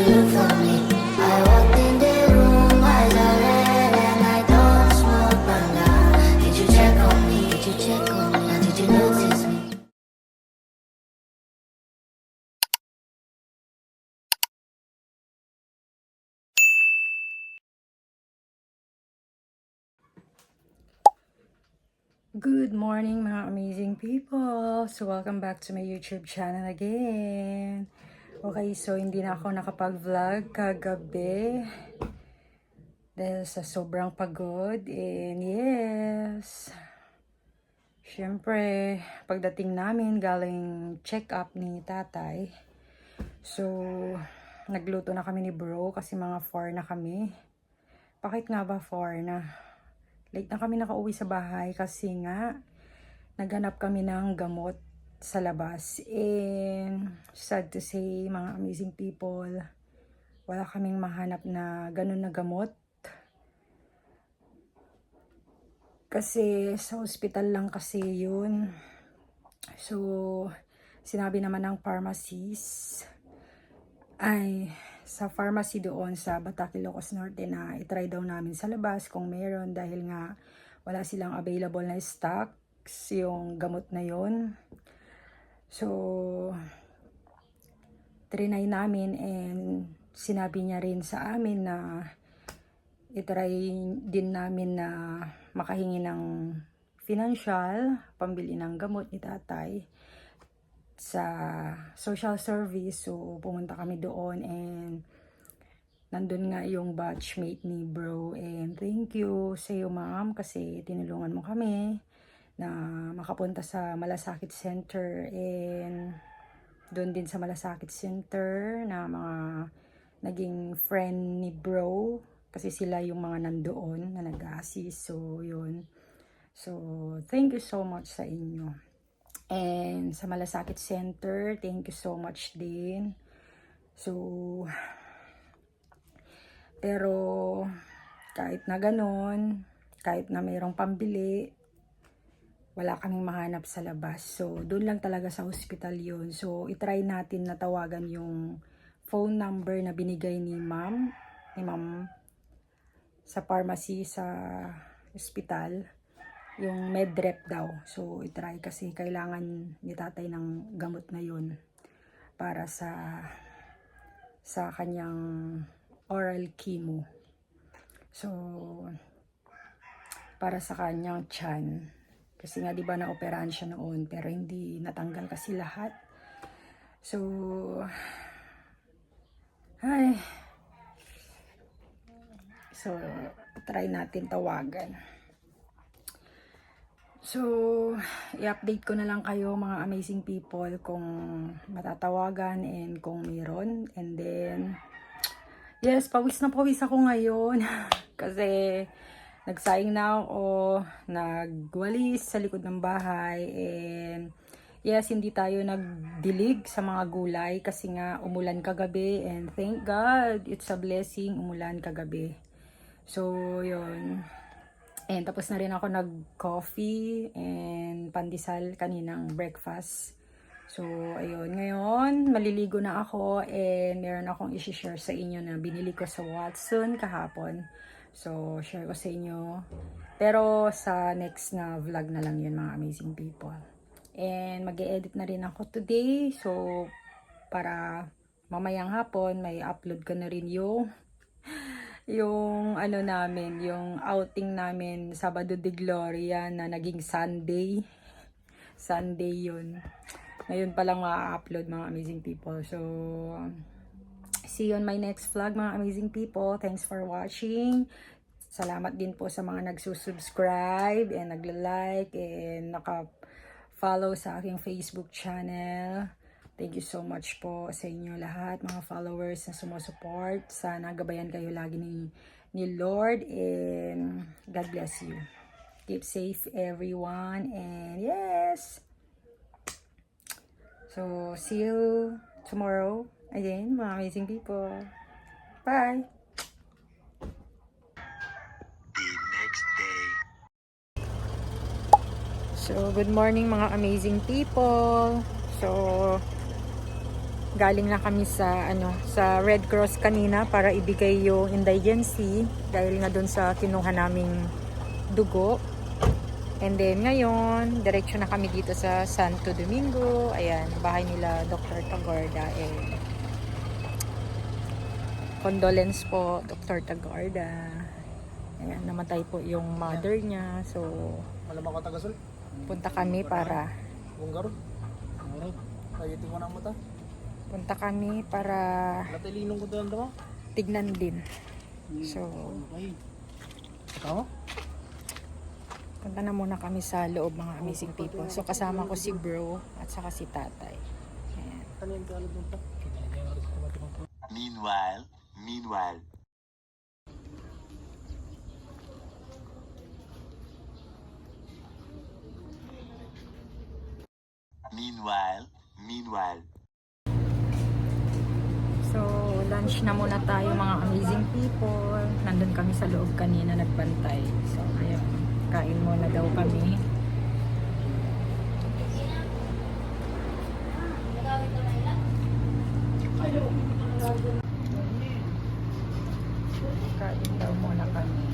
you look for me? I walked in the room, eyes are red, and I don't smoke banga. Did you check on me? Did you check on me? Or did you notice me? Good morning mga amazing people! So welcome back to my YouTube channel again. Okay, so hindi na ako nakapag-vlog kagabi dahil sa sobrang pagod. And yes, syempre pagdating namin galing check-up ni tatay. So nagluto na kami ni bro kasi mga 4 na kami. Bakit nga ba 4 na? Late na kami nakauwi sa bahay kasi nga naghanap kami ng gamot sa labas. And sad to say, mga amazing people, wala kaming mahanap na ganun na gamot. Kasi sa hospital lang kasi yun. So, sinabi naman ng pharmacist, sa pharmacy doon sa Bataque, Ilocos Norte na itry daw namin sa labas kung meron dahil nga wala silang available na stocks yung gamot na yon. So trinay namin and sinabi niya rin sa amin na itry din namin na makahingi ng financial pambili ng gamot ni tatay sa social service. So pumunta kami doon and nandun nga yung batchmate ni bro. And thank you sa iyo ma'am kasi tinulungan mo kami na makapunta sa Malasakit Center. And doon din sa Malasakit Center na mga naging friend ni bro kasi sila yung mga nandoon na nag-assist. So yun, so thank you so much sa inyo. And sa Malasakit Center, thank you so much din. So, pero kahit na ganon, kahit na mayroong pambili, wala kaming mahanap sa labas. So, doon lang talaga sa hospital yun. So, itry natin na tawagan yung phone number na binigay ni ma'am sa pharmacy sa hospital. Yung medrep daw. So, itry kasi kailangan ni tatay ng gamot na yun para sa kanyang oral chemo. So, para sa kanyang tiyan. Kasi nga, di ba, na-operahan siya noon pero hindi natanggal kasi lahat. So, So, try natin tawagan. So, i-update ko na lang kayo mga amazing people kung matatawagan and kung meron. And then, yes, pawis na pawis ako ngayon. Kasi, nagsaing na ako, nagwalis sa likod ng bahay. And, yes, hindi tayo nagdilig sa mga gulay kasi nga umulan kagabi. And thank God, it's a blessing, umulan kagabi. So, yun. And tapos na rin ako nag-coffee and pandesal kaninang breakfast. So, ayun. Ngayon, maliligo na ako and meron akong i-share sa inyo na binili ko sa Watson kahapon. So, share ko sa inyo. Pero sa next na vlog na lang yun mga amazing people. And mag-e-edit na rin ako today. So, para mamayang hapon, may upload ko na rin yung ano namin, yung outing namin Sabado de Gloria na naging Sunday. Sunday yun. Ngayon pa lang ma-upload mga amazing people. So, see you on my next vlog mga amazing people. Thanks for watching. Salamat din po sa mga nagsusubscribe and nagla-like and naka-follow sa aking Facebook channel. Thank you so much po sa inyo lahat, mga followers na sumusupport. Sana gabayan kayo lagi ni Lord and God bless you. Keep safe everyone and yes. So, see you tomorrow again, mga amazing people. Bye! The next day. So, good morning mga amazing people. So, galing na kami sa sa Red Cross kanina para ibigay yung indigency dahil nga doon sa kinuha naming dugo. And then ngayon, diretso na kami dito sa Santo Domingo. Ayan, bahay nila Dr. Tagorda. Condolence po, Dr. Tagorda. Ayan, namatay po yung mother niya. So, Malamang ka tagasol? punta kami para Bunggaro? Kayitin ko na ang mata. punta kami para Latilinong ko doon daw. tignan din. So, Okay. Tama? punta na muna kami sa loob, mga amazing people. So, kasama ko si bro at saka si tatay. Ayan. Ano yung kalad doon pa? Meanwhile, meanwhile. So, lunch na muna tayo, mga amazing people. Nandun kami sa loob kanina, nagbantay. So, ayun, kain muna daw kami. Kain daw muna kami.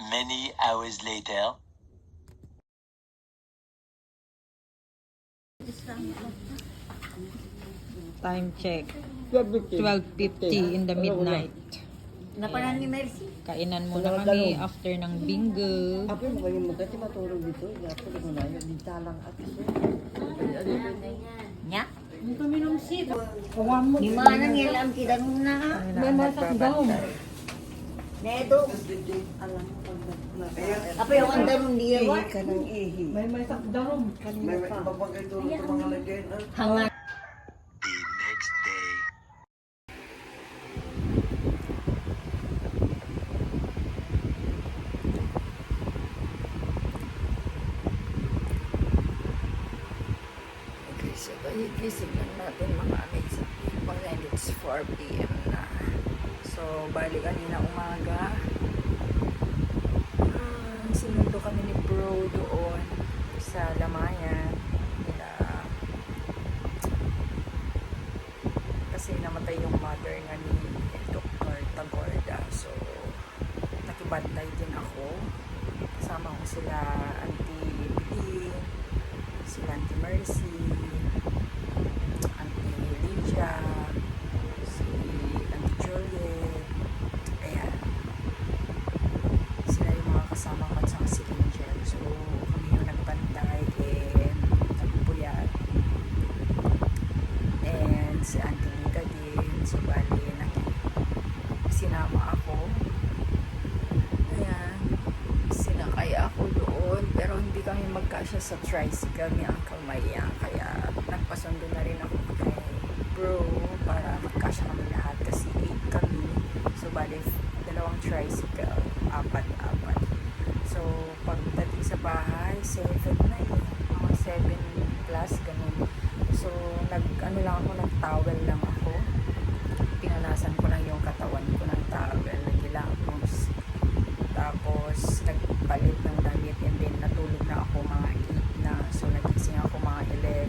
Many hours later. Time check. 12:50 in the midnight. Napanan ni Mercy. Kainan muna kami after ng bingo. Apa yung mga yung magati matulog dito? Yapo na muna yung bintalang at ito. Nya? Hindi kami nung sit. Di mana ngilam kita nung na. May masak daw. Nedo. Apa yung anda nung diya wa? May masak daw. Hangat. The next day. Okay, so gising lang natin, mga amazing people, and it's 4 p.m. na. So, bali kanina umaga. Sinundo kami ni bro doon sa Lamayan. Kasi namatay yung mother nga ni Dr. Tagorda. So, nakibantay din ako. Kasama ko sila Auntie Biddy, sila Auntie Mercy, Auntie Lydia, si Auntie Juliet. Ayan. Sila yung mga kasama ko at saka si Angel. So, kami yung nagbantay and nagpuyat. And si Auntie Lita din. So, bali, sinama ako. Ayan. Sinakay ako doon. Pero hindi kami magkasya sa tricycle ni Uncle Maya. Kaya nagpasundo na rin ako kay bro para magkasya kami lahat. Kasi 8 kami. So, bali, 2 tricycle. 4. So, pagdating sa bahay, 7 na yun. Mga 7 plus, ganun. So, nag-towel lang ako. Pinanasan ko lang yung katawan ko ng towel. Nagilapos. Tapos, nagpalit ng damit and then natulog na ako mga 8 na. So, nagising ako mga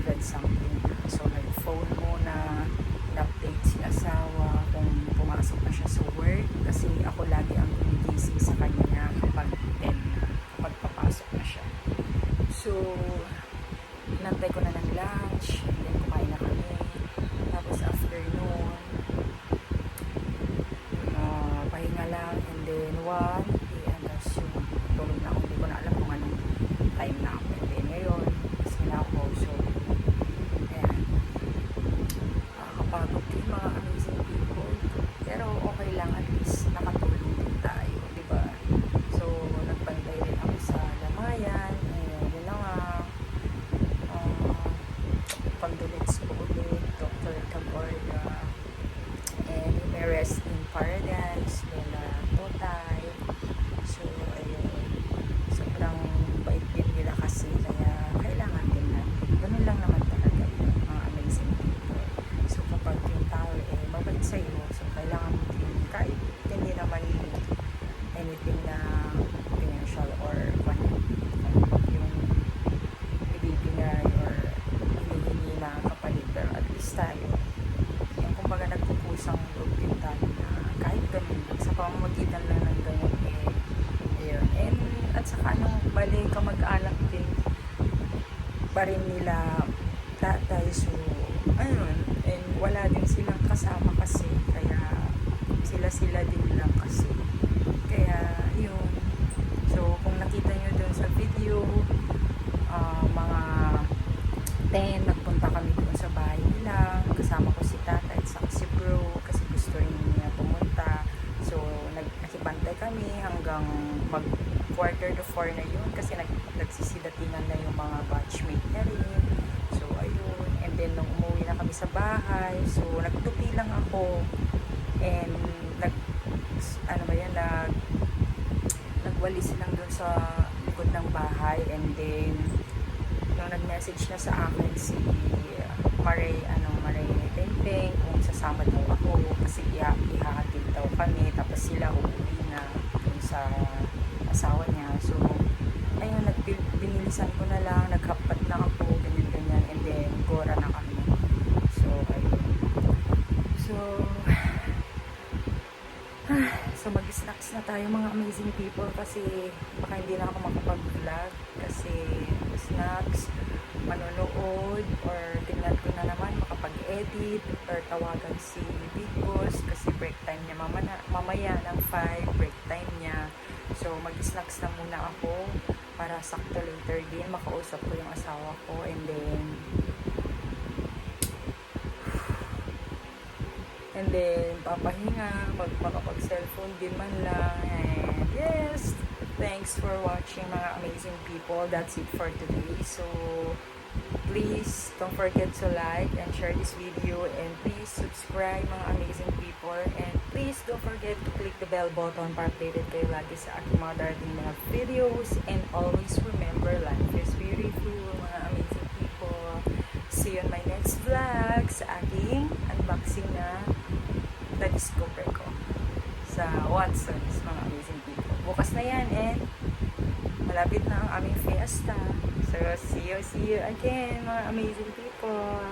11 something na. So, nag-phone muna, update si asawa kung pumasok na siya sa work. Kasi ako lagi ang gumigising sa kanya kapag 10 na, kapag papasok na siya. So, nantay ko na ng lunch, and then kumain na kami. Tapos after noon, pahinga lang, and then 1 p.m. Tapos yung tulog na ako. Hindi ko na alam kung anong time na ako. And then ngayon, kasi na ako. So, ayan. Nakakapagod din, mga amazing people. Pero okay lang, at least nakatulog din tayo, di ba? So, nagbantay rin ako sa Lamayan. Ayun, yun na nga. Condolence po ulit, Dr. Tagorda. And may rest in paradise, nila Totay. So, ayun. Sobrang bait din nila kasi, kaya kailangan din na. Ganun lang naman talaga yun, mga amazing people. So, kapag yung tao mabait sa'yo, so kailangan mo din, kahit hindi naman anything na financial or yung pa rin nila tatay. So, ayun. And wala din silang kasama kasi. Kaya, sila din lang kasi. Kaya, yun. So, kung nakita nyo dun sa video, mga 10, nagpunta kami dun sa bahay nila. Kasama ko si tatay at saka si bro kasi gusto rin niya pumunta. So, nakibantay kami hanggang mag quarter to 4 na yun kasi nagsisidatingan na yung mga batchmate niya rin. So, ayun. And then, nung umuwi na kami sa bahay, so, nagtupi lang ako. And, nagwalis lang dun sa likod ng bahay. And then, nung nag-message na sa akin si Maray Pengpeng kung sasama daw ako kasi ihahatid daw kami tapos sila uuwi na dun sa asawa niya. So, ayun, binilisan ko na lang, naghapat na ako, ganyan, and then, gora na kami. So, ayun. So, mag-snacks na tayo mga amazing people kasi baka hindi na ako makapag-vlog kasi snacks, manonood, or tingnan ko na naman makapag-edit or tawagan si Big Boss kasi break time niya mamaya ng 5, break time niya. So, mag-snacks na muna ako para sakto later din makausap ko yung asawa ko and then papahinga, makapag-cellphone din man lang. And yes, thanks for watching mga amazing people. That's it for today. So, please don't forget to like and share this video and please subscribe mga amazing people and please don't forget to click the bell button para updated kayo lagi sa aking mga darating mga videos and always remember life is beautiful mga amazing people. See you on my next vlog sa aking unboxing na na-discover ko sa Watsons mga amazing people. Bukas na yan and malapit na ang aming fiesta. So, see you again, mga amazing people.